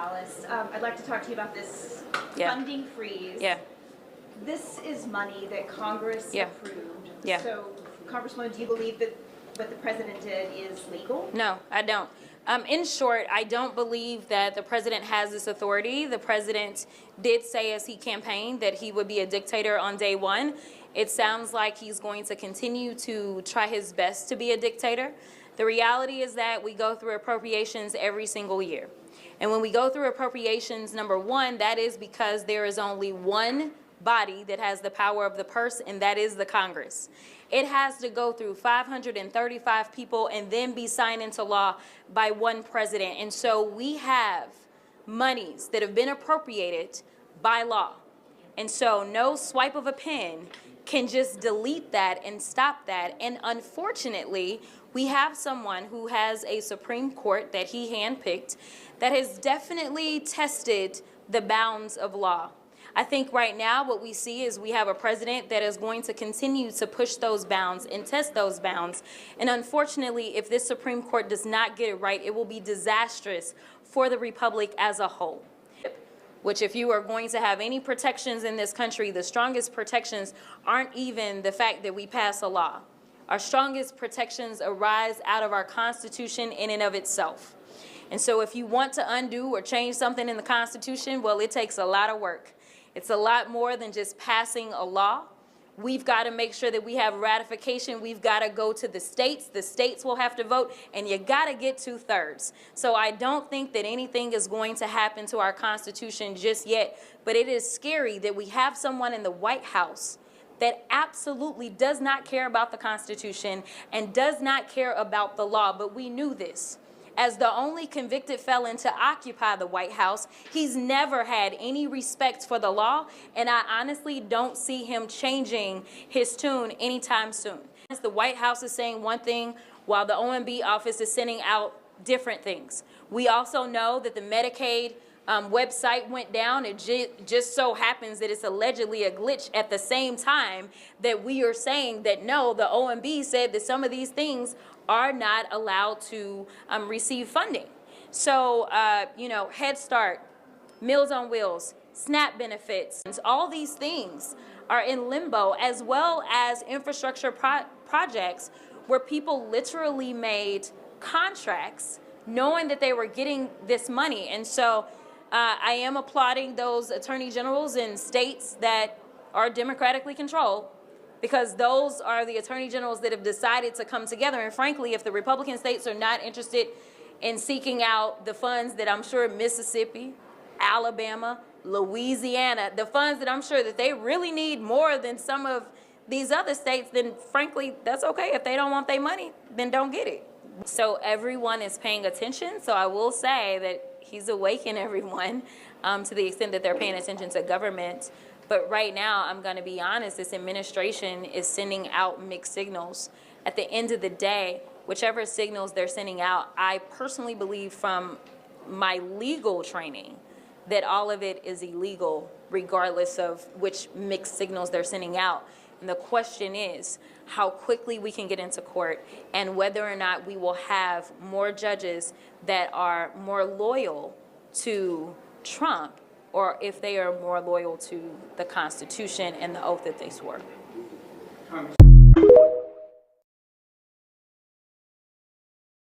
Alice. I'd like to talk to you about this funding freeze. Yeah. This is money that Congress approved. Yeah. So, Congresswoman, do you believe that what the president did is legal? No, I don't. In short, I don't believe that the president has this authority. The president did say as he campaigned that he would be a dictator on day one. It sounds like he's going to continue to try his best to be a dictator. The reality is that we go through appropriations every single year. And when we go through appropriations, number one, that is because there is only one body that has the power of the purse, and that is the Congress. It has to go through 535 people and then be signed into law by one president. And so we have monies that have been appropriated by law. And so no swipe of a pen can just delete that and stop that. And unfortunately, we have someone who has a Supreme Court that he handpicked that has definitely tested the bounds of law. I think right now what we see is we have a president that is going to continue to push those bounds and test those bounds. And unfortunately, if this Supreme Court does not get it right, it will be disastrous for the Republic as a whole. Which, if you are going to have any protections in this country, the strongest protections aren't even the fact that we pass a law. Our strongest protections arise out of our Constitution in and of itself. And so if you want to undo or change something in the Constitution, well, it takes a lot of work. It's a lot more than just passing a law. We've got to make sure that we have ratification. We've got to go to the states. The states will have to vote, and you got to get 2/3. So I don't think that anything is going to happen to our Constitution just yet, but it is scary that we have someone in the White House that absolutely does not care about the Constitution and does not care about the law, but we knew this. As the only convicted felon to occupy the White House, he's never had any respect for the law, and I honestly don't see him changing his tune anytime soon. The White House is saying one thing while the OMB office is sending out different things. We also know that the Medicaid website went down. It just so happens that it's allegedly a glitch at the same time that we are saying that no, the OMB said that some of these things are not allowed to receive funding. So, you know, Head Start, Meals on Wheels, SNAP benefits, all these things are in limbo, as well as infrastructure projects where people literally made contracts knowing that they were getting this money. And so I am applauding those attorney generals in states that are democratically controlled, because those are the attorney generals that have decided to come together. And frankly, if the Republican states are not interested in seeking out the funds that I'm sure Mississippi, Alabama, Louisiana, the funds that I'm sure that they really need more than some of these other states, then frankly, that's okay. If they don't want their money, then don't get it. So everyone is paying attention. So I will say that he's awakened everyone to the extent that they're paying attention to government. But right now, I'm going to be honest, this administration is sending out mixed signals. At the end of the day, whichever signals they're sending out, I personally believe from my legal training that all of it is illegal, regardless of which mixed signals they're sending out. And the question is how quickly we can get into court and whether or not we will have more judges that are more loyal to Trump, or if they are more loyal to the Constitution and the oath that they swore.